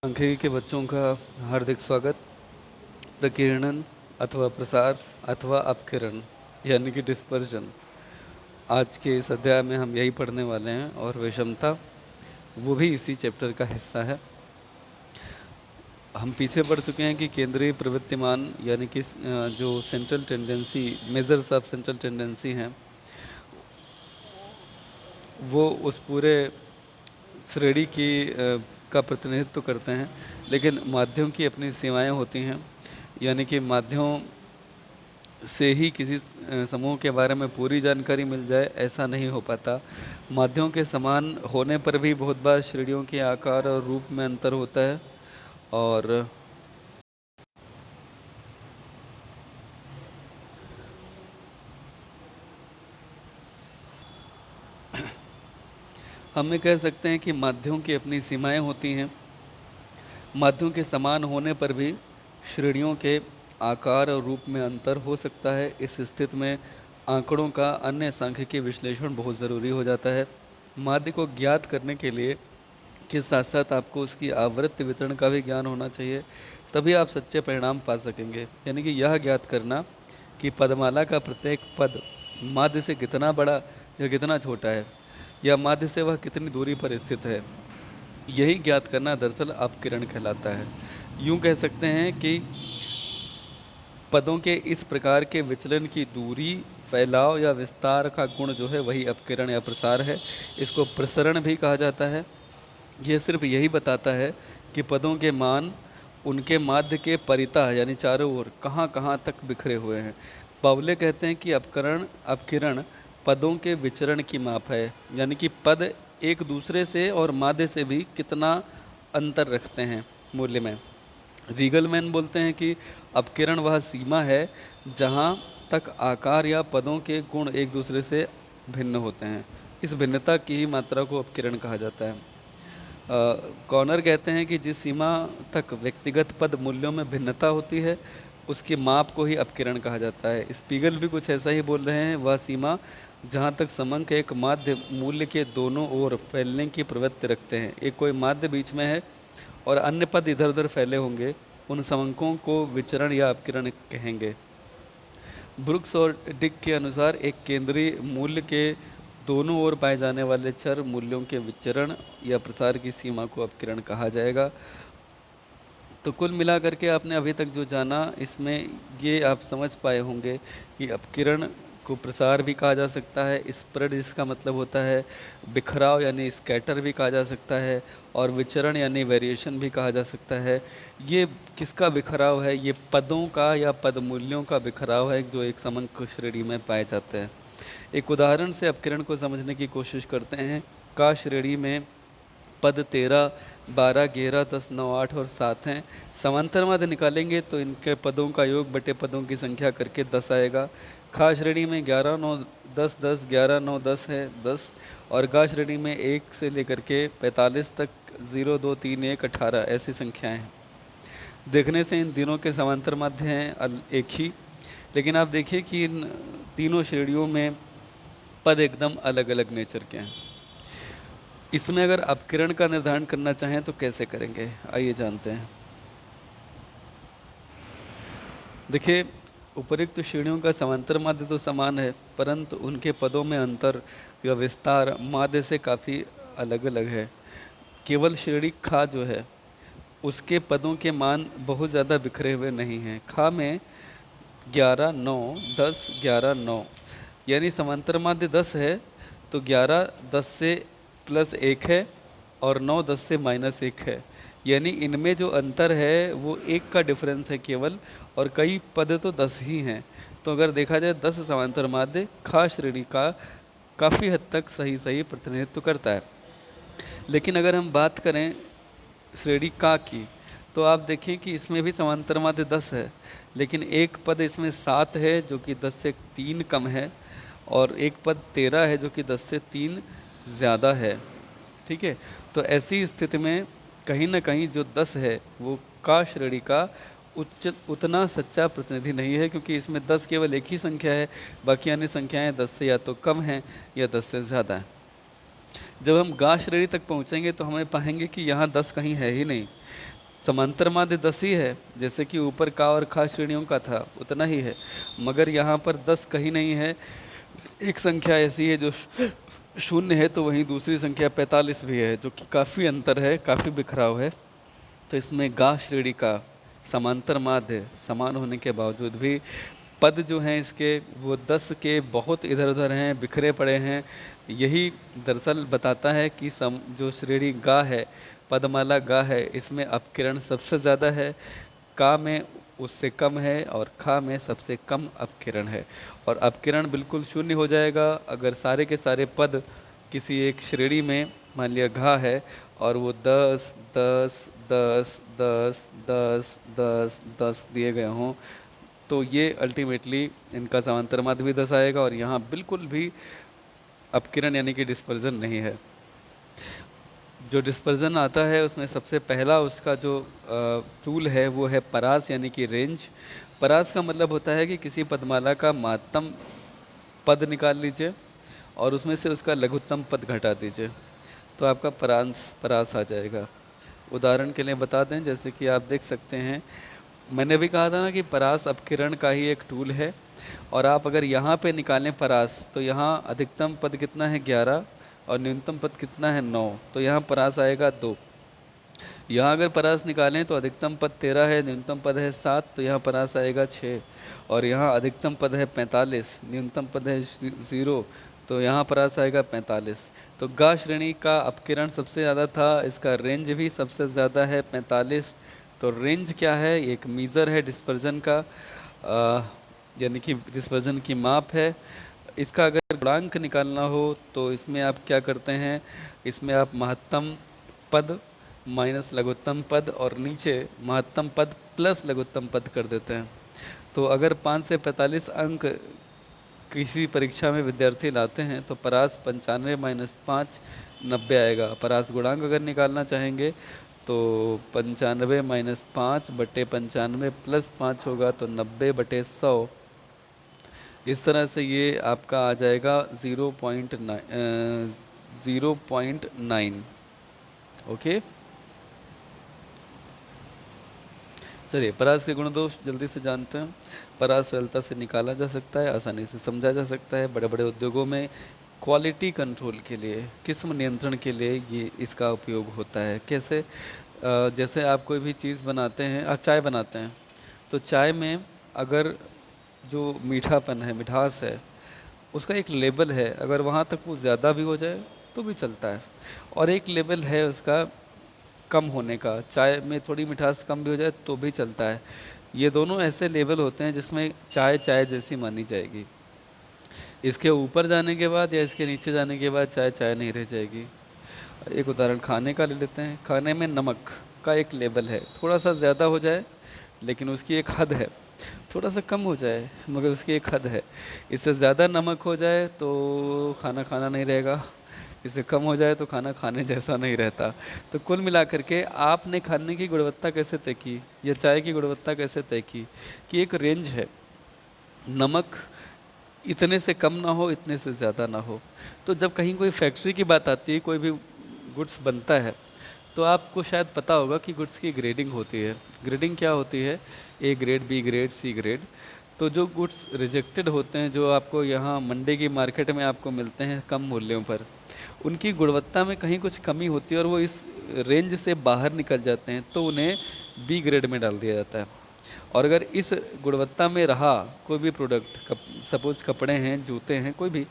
सांख्यिकी के बच्चों का हार्दिक स्वागत। प्रकीर्णन अथवा प्रसार अथवा अपकिरण यानी कि डिस्पर्जन, आज के इस अध्याय में हम यही पढ़ने वाले हैं और विषमता वो भी इसी चैप्टर का हिस्सा है। हम पीछे पढ़ चुके हैं कि केंद्रीय प्रवृत्तिमान यानी कि जो central tendency, measures of central tendency हैं, वो उस पूरे श्रेणी की का प्रतिनिधित्व करते हैं। लेकिन माध्यम की अपनी सीमाएं होती हैं, यानी कि माध्यम से ही किसी समूह के बारे में पूरी जानकारी मिल जाए ऐसा नहीं हो पाता। माध्यमों के समान होने पर भी बहुत बार श्रेणियों के आकार और रूप में अंतर होता है। और हम ये कह सकते हैं कि माध्यमों की अपनी सीमाएं होती हैं। माध्यमों के समान होने पर भी श्रेणियों के आकार और रूप में अंतर हो सकता है। इस स्थिति में आंकड़ों का अन्य सांख्यिकीय विश्लेषण बहुत ज़रूरी हो जाता है। माध्य को ज्ञात करने के लिए के साथ साथ आपको उसकी आवृत्ति वितरण का भी ज्ञान होना चाहिए, तभी आप सच्चे परिणाम पा सकेंगे। यानी कि यह ज्ञात करना कि पदमाला का प्रत्येक पद माध्य से कितना बड़ा या कितना छोटा है, या माध्य से वह कितनी दूरी पर स्थित है, यही ज्ञात करना दरअसल अपकिरण कहलाता है। यूँ कह सकते हैं कि पदों के इस प्रकार के विचलन की दूरी, फैलाव या विस्तार का गुण जो है वही अपकिरण या प्रसार है। इसको प्रसरण भी कहा जाता है। यह सिर्फ यही बताता है कि पदों के मान उनके माध्य के परितः यानी चारों ओर कहाँ कहाँ तक बिखरे हुए हैं। बावले कहते हैं कि अपकिरण पदों के विचरण की माप है, यानी कि पद एक दूसरे से और माध्य से भी कितना अंतर रखते हैं मूल्य में। रीगलमैन बोलते हैं कि अपकिरण वह सीमा है जहाँ तक आकार या पदों के गुण एक दूसरे से भिन्न होते हैं। इस भिन्नता की ही मात्रा को अपकिरण कहा जाता है। कॉर्नर कहते हैं कि जिस सीमा तक व्यक्तिगत पद मूल्यों में भिन्नता होती है उसकी माप को ही अपकिरण कहा जाता है। स्पीगल भी कुछ ऐसा ही बोल रहे हैं, वह सीमा जहाँ तक समंक एक माध्य मूल्य के दोनों ओर फैलने की प्रवृत्ति रखते हैं। एक कोई माध्य बीच में है और अन्य पद इधर उधर फैले होंगे, उन समंकों को विचरण या अपकिरण कहेंगे। ब्रुक्स और डिक के अनुसार एक केंद्रीय मूल्य के दोनों ओर पाए जाने वाले चर मूल्यों के विचरण या प्रसार की सीमा को अपकिरण कहा जाएगा। तो कुल मिलाकर के आपने अभी तक जो जाना, इसमें ये आप समझ पाए होंगे कि अपकिरण को प्रसार भी कहा जा सकता है, स्प्रेड जिसका मतलब होता है बिखराव यानी स्कैटर भी कहा जा सकता है, और विचरण यानी वेरिएशन भी कहा जा सकता है। ये किसका बिखराव है? ये पदों का या पद मूल्यों का बिखराव है जो एक समंक श्रेणी में पाए जाते हैं। एक उदाहरण से अपकिरण को समझने की कोशिश करते हैं। का श्रेणी में पद 13, 12, 11, 10, 9, 8 और 7 हैं। समांतर माध्य निकालेंगे तो इनके पदों का योग बटे पदों की संख्या करके 10 आएगा। खा श्रेणी में 11, 9, 10, 10, 11, 9, 10 है 10, और गा श्रेणी में 1 से लेकर के 45 तक 0, 2, 3, 1, 18 ऐसी संख्याएं हैं। देखने से इन तीनों के समांतर माध्य हैं एक ही, लेकिन आप देखिए कि इन तीनों श्रेणियों में पद एकदम अलग अलग नेचर के हैं। इसमें अगर अपकिरण का निर्धारण करना चाहें तो कैसे करेंगे, आइए जानते हैं। देखिए, उपरोक्त श्रेणियों का समांतर माध्य तो समान है, परंतु उनके पदों में अंतर या विस्तार माध्य से काफ़ी अलग अलग है। केवल श्रेणी खा जो है उसके पदों के मान बहुत ज़्यादा बिखरे हुए नहीं हैं। खा में 11, 9, 10, 11, 9 यानी समांतर माध्य 10 है, तो 11 10 से प्लस 1 है और 9 10 से माइनस 1 है। यानी इनमें जो अंतर है वो 1 का डिफरेंस है केवल, और कई पद तो 10 ही हैं। तो अगर देखा जाए 10 समांतर माध्य खा श्रेणी का काफ़ी हद तक सही सही प्रतिनिधित्व करता है। लेकिन अगर हम बात करें श्रेणी का की, तो आप देखें कि इसमें भी समांतर माध्य 10 है, लेकिन एक पद इसमें 7 है जो कि 10 से 3 कम है, और एक पद 13 है जो कि 10 से 3 ज़्यादा है। ठीक है, तो ऐसी स्थिति में कहीं ना कहीं जो 10 है वो का श्रेणी का उतना सच्चा प्रतिनिधि नहीं है, क्योंकि इसमें 10 केवल एक ही संख्या है, बाकी अन्य संख्याएं 10 से या तो कम हैं या 10 से ज़्यादा हैं। जब हम गा श्रेणी तक पहुंचेंगे तो हमें पाएंगे कि यहाँ 10 कहीं है ही नहीं। समांतर माध्य 10 ही है, जैसे कि ऊपर का और खा श्रेणियों का था उतना ही है, मगर यहाँ पर 10 कहीं नहीं है। एक संख्या ऐसी है जो शून्य है, तो वहीं दूसरी संख्या 45 भी है, जो कि काफ़ी अंतर है, काफ़ी बिखराव है। तो इसमें गा श्रेणी का समांतर माध्य समान होने के बावजूद भी पद जो हैं इसके वो 10 के बहुत इधर उधर हैं, बिखरे पड़े हैं। यही दरअसल बताता है कि जो श्रेणी गा है, पदमाला गा है, इसमें अपकिरण सबसे ज़्यादा है, का में उससे कम है और खा में सबसे कम अपकिरण है। और अपकिरण बिल्कुल शून्य हो जाएगा अगर सारे के सारे पद किसी एक श्रेणी में, मान लिया घा है, और वो 10 10 10 10 10 10 10 दिए गए हों, तो ये अल्टीमेटली इनका समांतर माध्य भी 10 आएगा और यहाँ बिल्कुल भी अपकिरण यानी कि डिस्पर्जन नहीं है। जो डिस्पर्जन आता है उसमें सबसे पहला उसका जो टूल है वो है परास यानी कि रेंज। परास का मतलब होता है कि किसी पदमाला का महत्तम पद निकाल लीजिए और उसमें से उसका लघुत्तम पद घटा दीजिए, तो आपका परास आ जाएगा। उदाहरण के लिए बता दें, जैसे कि आप देख सकते हैं, मैंने भी कहा था ना कि परास अपकिरण का ही एक टूल है। और आप अगर यहाँ पे निकालें परास, तो यहाँ अधिकतम पद कितना है 11 और न्यूनतम पद कितना है 9, तो यहाँ परास आएगा 2। यहाँ अगर परास निकालें तो अधिकतम पद 13 है, न्यूनतम पद है 7, तो यहाँ परास आएगा 6। और यहाँ अधिकतम पद है 45, न्यूनतम पद है 0, तो यहाँ परास आएगा 45। तो गा श्रेणी का अपकिरण सबसे ज़्यादा था, इसका रेंज भी सबसे ज़्यादा है 45। तो रेंज क्या है? एक मीज़र है डिस्पर्जन का, यानी कि डिस्पर्जन की माप है। इसका अगर गुणांक निकालना हो तो इसमें आप क्या करते हैं, इसमें आप महत्तम पद माइनस लघुत्तम पद और नीचे महत्तम पद प्लस लघुत्तम पद कर देते हैं। तो अगर 5 से 45 अंक किसी परीक्षा में विद्यार्थी लाते हैं तो परास 95 माइनस 5 90 आएगा। परास गुणांक अगर निकालना चाहेंगे तो 95 माइनस 5 बटे 95 प्लस 5 होगा, तो 90/100। इस तरह से ये आपका आ जाएगा 0.9। ओके, चलिए परास के गुण दोष जल्दी से जानते हैं। परास सरलता से निकाला जा सकता है, आसानी से समझा जा सकता है। बड़े बड़े उद्योगों में क्वालिटी कंट्रोल के लिए, किस्म नियंत्रण के लिए ये इसका उपयोग होता है। कैसे? जैसे आप कोई भी चीज़ बनाते हैं, आप चाय बनाते हैं, तो चाय में अगर जो मीठापन है, मिठास है, उसका एक लेवल है। अगर वहाँ तक वो ज़्यादा भी हो जाए तो भी चलता है, और एक लेवल है उसका कम होने का, चाय में थोड़ी मिठास कम भी हो जाए तो भी चलता है। ये दोनों ऐसे लेवल होते हैं जिसमें चाय चाय जैसी मानी जाएगी। इसके ऊपर जाने के बाद या इसके नीचे जाने के बाद चाय चाय नहीं रह जाएगी। एक उदाहरण खाने का ले लेते हैं। खाने में नमक का एक लेवल है, थोड़ा सा ज़्यादा हो जाए लेकिन उसकी एक हद है, थोड़ा सा कम हो जाए मगर उसकी एक हद है। इससे ज़्यादा नमक हो जाए तो खाना खाना नहीं रहेगा, इससे कम हो जाए तो खाना खाने जैसा नहीं रहता। तो कुल मिलाकर के आपने खाने की गुणवत्ता कैसे तय की, या चाय की गुणवत्ता कैसे तय की, कि एक रेंज है, नमक इतने से कम ना हो, इतने से ज़्यादा ना हो। तो जब कहीं कोई फैक्ट्री की बात आती है, कोई भी गुड्स बनता है, तो आपको शायद पता होगा कि गुड्स की ग्रेडिंग होती है। ग्रेडिंग क्या होती है? A grade, B grade, C grade. तो जो गुड्स रिजेक्टेड होते हैं, जो आपको यहाँ मंडी की मार्केट में आपको मिलते हैं कम मूल्यों पर, उनकी गुणवत्ता में कहीं कुछ कमी होती है और वो इस रेंज से बाहर निकल जाते हैं, तो उन्हें बी ग्रेड में डाल दिया जाता है। और अगर इस गुणवत्ता में रहा कोई भी प्रोडक्ट, सपोज कपड़े हैं, जूते हैं, कोई भी,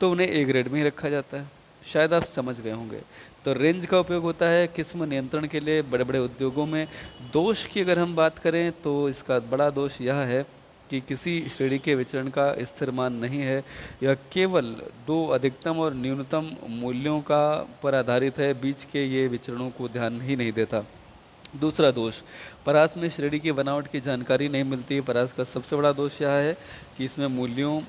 तो उन्हें ए ग्रेड में ही रखा जाता है। शायद आप समझ गए होंगे। तो रेंज का उपयोग होता है किस्म नियंत्रण के लिए बड़े बड़े उद्योगों में। दोष की अगर हम बात करें तो इसका बड़ा दोष यह है कि किसी श्रेणी के विचरण का स्थिर मान नहीं है, यह केवल दो अधिकतम और न्यूनतम मूल्यों का पर आधारित है, बीच के ये विचरणों को ध्यान ही नहीं देता। दूसरा दोष, परास में श्रेणी की बनावट की जानकारी नहीं मिलती। परास का सबसे बड़ा दोष यह है कि इसमें मूल्यों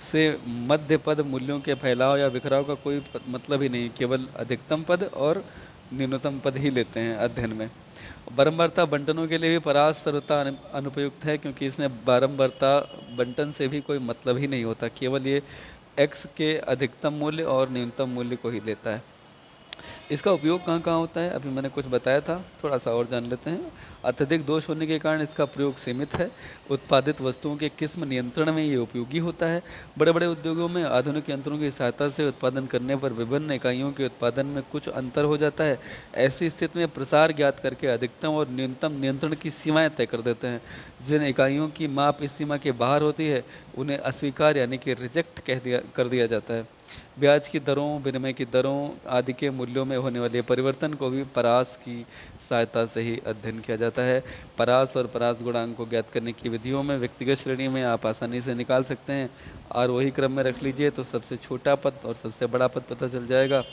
से मध्य पद मूल्यों के फैलाव या बिखराव का कोई मतलब ही नहीं, केवल अधिकतम पद और न्यूनतम पद ही लेते हैं अध्ययन में। बारंबारता बंटनों के लिए भी परास सर्वथा अनुपयुक्त है, क्योंकि इसमें बारंबारता बंटन से भी कोई मतलब ही नहीं होता, केवल ये x के अधिकतम मूल्य और न्यूनतम मूल्य को ही लेता है। इसका उपयोग कहाँ कहाँ होता है, अभी मैंने कुछ बताया था, थोड़ा सा और जान लेते हैं। अत्यधिक दोष होने के कारण इसका प्रयोग सीमित है। उत्पादित वस्तुओं के किस्म नियंत्रण में ये उपयोगी होता है। बड़े बड़े उद्योगों में आधुनिक यंत्रों की सहायता से उत्पादन करने पर विभिन्न इकाइयों के उत्पादन में कुछ अंतर हो जाता है। ऐसी स्थिति में प्रसार ज्ञात करके अधिकतम और न्यूनतम नियंत्रण की सीमाएँ तय कर देते हैं। जिन इकाइयों की माप इस सीमा के बाहर होती है उन्हें अस्वीकार यानी कि रिजेक्ट कर दिया जाता है। ब्याज की दरों, विनिमय की दरों आदि के मूल्यों में होने वाले परिवर्तन को भी परास की सहायता से ही अध्ययन किया जाता है। परास और परास गुणांक को ज्ञात करने की विधियों में व्यक्तिगत श्रेणी में आप आसानी से निकाल सकते हैं, और वही क्रम में रख लीजिए तो सबसे छोटा पद और सबसे बड़ा पद पता चल जाएगा।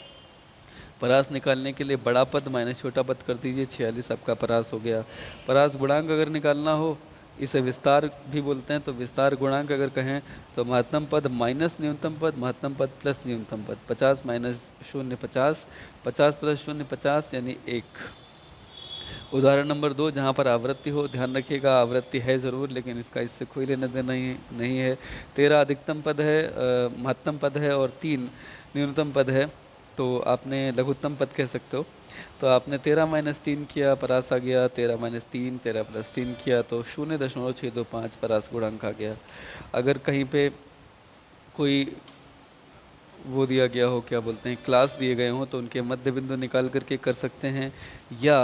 परास निकालने के लिए बड़ा पद माइनस छोटा पद कर दीजिए, 46 आपका परास हो गया। परास गुणांक अगर निकालना हो, इसे विस्तार भी बोलते हैं, तो विस्तार गुणांक अगर कहें तो महत्तम पद माइनस न्यूनतम पद, महत्तम पद प्लस न्यूनतम पद। 50 माइनस शून्य 50, 50 प्लस शून्य 50 यानी 1। उदाहरण नंबर 2, जहाँ पर आवृत्ति हो, ध्यान रखिएगा आवृत्ति है ज़रूर लेकिन इसका इससे कोई लेना देना नहीं है। 13 अधिकतम पद है, महत्तम पद है, और 3 न्यूनतम पद है, तो आपने लघुत्तम पद कह सकते हो। तो आपने 13 माइनस 3 किया, परास आ गया। 13 माइनस 3, 13 प्लस 3 किया तो 0.625 परास गुणांक आ गया। अगर कहीं पे कोई वो दिया गया हो, क्या बोलते हैं, क्लास दिए गए हों, तो उनके मध्य बिंदु निकाल करके कर सकते हैं। या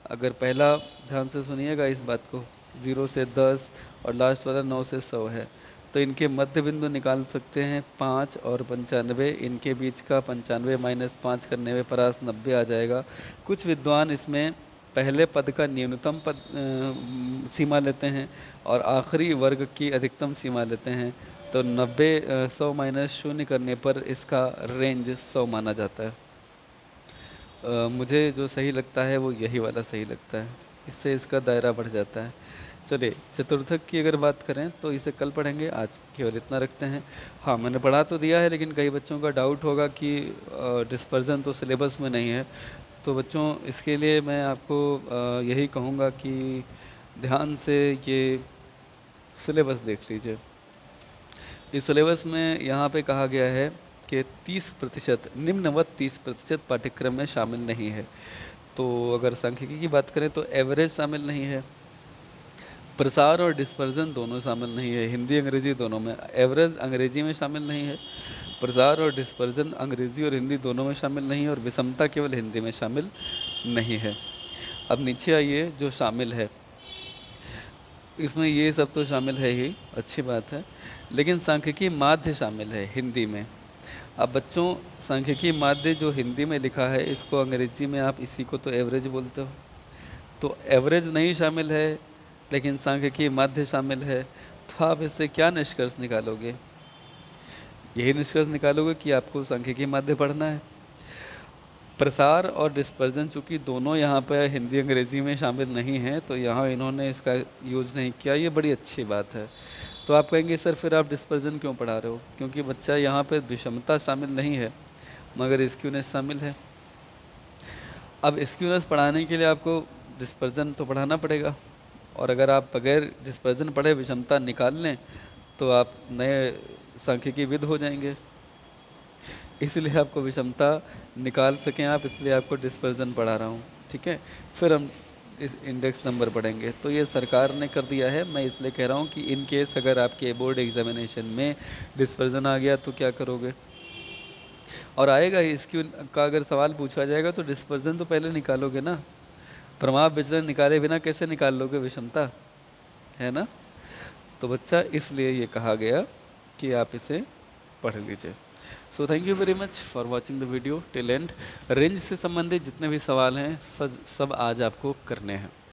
अगर पहला, ध्यान से सुनिएगा इस बात को, 0 से 10 और लास्ट वाला 9 से 100 है, तो इनके मध्य बिंदु निकाल सकते हैं 5 और 95। इनके बीच का 95 माइनस 5 करने में परास 90 आ जाएगा। कुछ विद्वान इसमें पहले पद का न्यूनतम पद सीमा लेते हैं और आखिरी वर्ग की अधिकतम सीमा लेते हैं। तो 90 100 माइनस शून्य करने पर इसका रेंज 100 माना जाता है। मुझे जो सही लगता है वो यही वाला सही लगता है, इससे इसका दायरा बढ़ जाता है। चलिए, चतुर्थक की अगर बात करें तो इसे कल पढ़ेंगे, आज केवल इतना रखते हैं। हाँ, मैंने पढ़ा तो दिया है लेकिन कई बच्चों का डाउट होगा कि डिस्पर्जन तो सिलेबस में नहीं है। तो बच्चों, इसके लिए मैं आपको यही कहूँगा कि ध्यान से ये सिलेबस देख लीजिए। इस सिलेबस में यहाँ पे कहा गया है कि 30% निम्नवत 30% पाठ्यक्रम में शामिल नहीं है। तो अगर सांख्यिकी की बात करें तो एवरेज शामिल नहीं है, प्रसार और डिस्पर्जन दोनों शामिल नहीं है, हिंदी अंग्रेजी दोनों में। एवरेज अंग्रेजी में शामिल नहीं है, प्रसार और डिस्पर्जन अंग्रेजी और हिंदी दोनों में शामिल नहीं है, और विषमता केवल हिंदी में शामिल नहीं है। अब नीचे आइए, जो शामिल है इसमें ये सब तो शामिल है ही, अच्छी बात है, लेकिन सांख्यिकी माध्य शामिल है हिंदी में। अब बच्चों, सांख्यिकी माध्य जो हिंदी में लिखा है, इसको अंग्रेजी में आप इसी को तो एवरेज बोलते हो। तो एवरेज नहीं शामिल है लेकिन सांख्यिकी माध्य शामिल है, तो आप इससे क्या निष्कर्ष निकालोगे? यही निष्कर्ष निकालोगे कि आपको सांख्यिकी माध्य पढ़ना है। प्रसार और डिस्पर्जन चूँकि दोनों यहाँ पर हिंदी अंग्रेजी में शामिल नहीं हैं, तो यहाँ इन्होंने इसका यूज़ नहीं किया, ये बड़ी अच्छी बात है। तो आप कहेंगे सर फिर आप डिस्पर्जन क्यों पढ़ा रहे हो? क्योंकि बच्चा यहाँ पे विषमता शामिल नहीं है मगर स्क्यूनेस शामिल है। अब स्क्यूनेस पढ़ाने के लिए आपको डिस्पर्जन तो पढ़ाना पड़ेगा, और अगर आप बगैर डिस्पर्जन पढ़े विषमता निकाल लें तो आप नए सांख्यिकीविद हो जाएंगे। इसलिए आपको विषमता निकाल सकें आप, इसलिए आपको डिस्पर्जन पढ़ा रहा हूँ, ठीक है। फिर हम इस इंडेक्स नंबर पढ़ेंगे। तो ये सरकार ने कर दिया है, मैं इसलिए कह रहा हूँ कि इन केस अगर आपके बोर्ड एग्जामिनेशन में डिस्पर्जन आ गया तो क्या करोगे, और आएगा ही, इसकी का अगर सवाल पूछा जाएगा तो डिस्पर्जन तो पहले निकालोगे ना, प्रमाप विचलन निकाले बिना कैसे निकाल लोगे विषमता, है ना। तो बच्चा, इसलिए ये कहा गया कि आप इसे पढ़ लीजिए। So thank you very much for watching the video till and. Range से संबंधित जितने भी सवाल हैं सब आज आपको करने हैं।